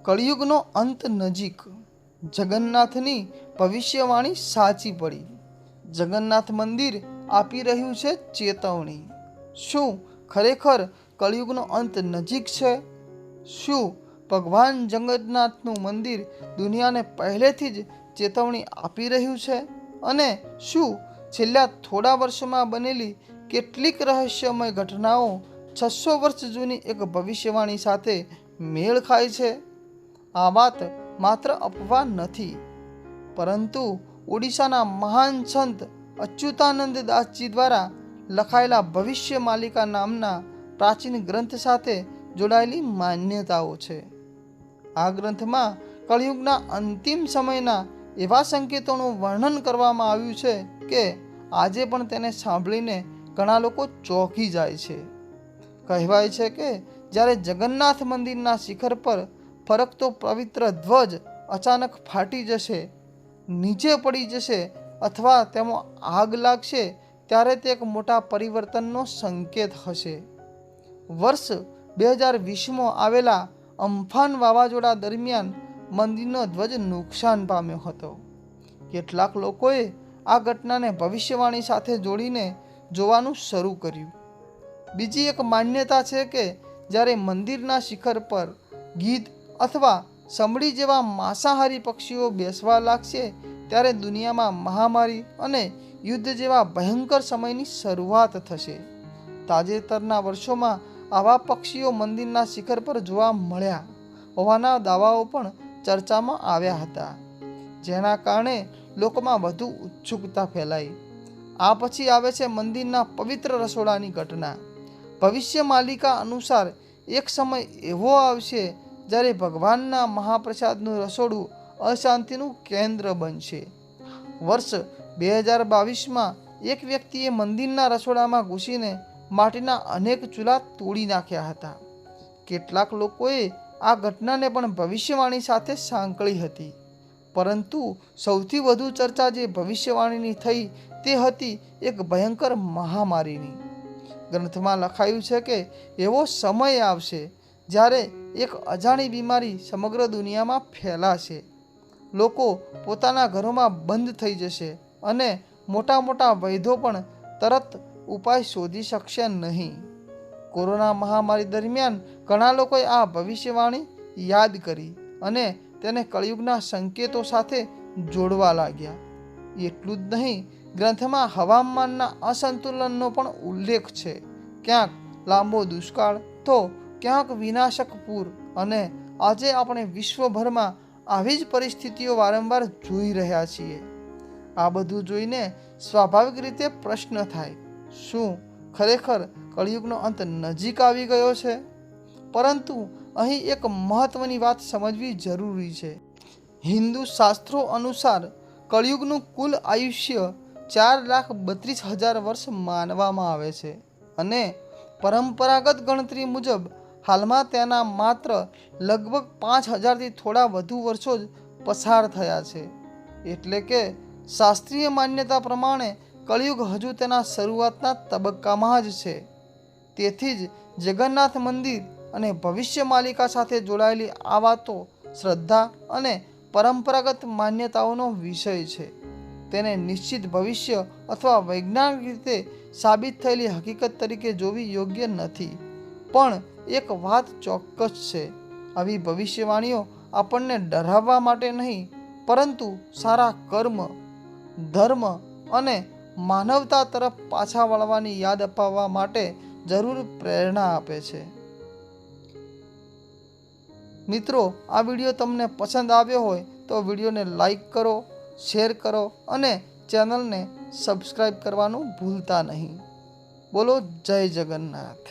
કળિયુગનો અંત નજીક. જગન્નાથની ભવિષ્યવાણી સાચી પડી. જગન્નાથ મંદિર આપી રહ્યું છે ચેતવણી. શું ખરેખર કળિયુગનો અંત નજીક છે? શું ભગવાન જગન્નાથનું મંદિર દુનિયાને પહેલેથી જ ચેતવણી આપી રહ્યું છે? અને શું છેલ્લા થોડા વર્ષોમાં બનેલી કેટલીક રહસ્યમય ઘટનાઓ 600 વર્ષ જૂની એક ભવિષ્યવાણી સાથે મેળ ખાય છે? આ વાત માત્ર અફવા નથી, પરંતુ ઓડિશાના મહાન સંત અચ્યુતાનંદ દાસજી દ્વારા લખાયેલા ભવિષ્ય માલિકા નામના પ્રાચીન ગ્રંથ સાથે જોડાયેલી માન્યતાઓ છે. આ ગ્રંથમાં કળિયુગના અંતિમ સમયના એવા સંકેતોનું વર્ણન કરવામાં આવ્યું છે કે આજે પણ તેને સાંભળીને ઘણા લોકો ચોંકી જાય છે. કહેવાય છે કે જ્યારે જગન્નાથ મંદિરના શિખર પર ફરકતો પવિત્ર ધ્વજ અચાનક ફાટી જશે, નીચે પડી જશે અથવા તેમાં આગ લાગશે, ત્યારે તે એક મોટા પરિવર્તનનો સંકેત હશે. વર્ષ 2020માં આવેલા અમ્ફાન વાવાઝોડા દરમિયાન મંદિરનો ધ્વજ નુકસાન પામ્યો હતો. કેટલાક લોકોએ આ ઘટનાને ભવિષ્યવાણી સાથે જોડીને જોવાનું શરૂ કર્યું. બીજી એક માન્યતા છે કે જ્યારે મંદિરના શિખર પર ગીધ અથવા સમડી જેવા માંસાહારી પક્ષીઓ બેસવા લાગશે, ત્યારે દુનિયામાં મહામારી અને યુદ્ધ જેવા ભયંકર સમયની શરૂઆત થશે. તાજેતરના વર્ષોમાં આવા પક્ષીઓ મંદિરના શિખર પર જોવા મળ્યા હોવાના દાવાઓ પણ ચર્ચામાં આવ્યા હતા, જેના કારણે લોકોમાં વધુ ઉત્સુકતા ફેલાઈ. આ પછી આવે છે મંદિરના પવિત્ર રસોડાની ઘટના. ભવિષ્ય માલિકા અનુસાર એક સમય એવો આવશે જ્યારે ભગવાનના મહાપ્રસાદનું રસોડું અશાંતિનું કેન્દ્ર બનશે. વર્ષ 2022માં એક વ્યક્તિએ મંદિરના રસોડામાં ઘૂસીને માટીના અનેક ચૂલા તોડી નાખ્યા હતા. કેટલાક લોકોએ આ ઘટનાને પણ ભવિષ્યવાણી સાથે સાંકળી હતી, પરંતુ સૌથી વધુ ચર્ચા જે ભવિષ્યવાણીની થઈ તે હતી એક ભયંકર મહામારીની. ગ્રંથમાં લખાયું છે કે એવો સમય આવશે જ્યારે એક અજાણી બીમારી સમગ્ર દુનિયામાં ફેલાશે. લોકો પોતાના ઘરોમાં બંધ થઈ જશે અને મોટા મોટા વૈદ્યો પણ તરત ઉપાય શોધી શકશે નહીં. કોરોના મહામારી દરમિયાન ઘણા લોકોએ આ ભવિષ્યવાણી યાદ કરી અને તેને કળિયુગના સંકેતો સાથે જોડવા લાગ્યા. એટલું જ નહીં, ગ્રંથમાં હવામાનના અસંતુલનનો પણ ઉલ્લેખ છે. ક્યાંક લાંબો દુષ્કાળ તો ક્યાંક વિનાશક પૂર, અને આજે આપણે વિશ્વભરમાં આવી જ પરિસ્થિતિઓ વારંવાર જોઈ રહ્યા છીએ. આ બધું જોઈને સ્વાભાવિક રીતે પ્રશ્ન થાય, શું ખરેખર કળિયુગનો અંત નજીક આવી ગયો છે? પરંતુ અહીં એક મહત્વની વાત સમજવી જરૂરી છે. હિન્દુ શાસ્ત્રો અનુસાર કળિયુગનું કુલ આયુષ્ય 4,32,000 વર્ષ માનવામાં આવે છે, અને પરંપરાગત ગણતરી મુજબ હાલમાં તેના માત્ર લગભગ 5,000થી થોડા વધુ વર્ષો જ પસાર થયા છે. એટલે કે શાસ્ત્રીય માન્યતા પ્રમાણે કળિયુગ હજુ તેના શરૂઆતના તબક્કામાં જ છે. તેથી જ જગન્નાથ મંદિર અને ભવિષ્ય માલિકા સાથે જોડાયેલી આ વાતો શ્રદ્ધા અને પરંપરાગત માન્યતાઓનો વિષય છે. તેને નિશ્ચિત ભવિષ્ય અથવા વૈજ્ઞાનિક રીતે સાબિત થયેલી હકીકત તરીકે જોવી યોગ્ય નથી. પણ એક વાત ચોક્કસ છે, આવી ભવિષ્યવાણીઓ આપણને ડરાવવા માટે નહીં, પરંતુ સારા કર્મ, ધર્મ અને માનવતા તરફ પાછા વળવાની યાદ અપાવવા માટે જરૂર પ્રેરણા આપે છે. મિત્રો, આ વિડીયો તમને પસંદ આવ્યો હોય તો વિડીયોને લાઈક કરો, શેર કરો અને ચેનલને સબસ્ક્રાઈબ કરવાનું ભૂલતા નહીં. બોલો જય જગન્નાથ.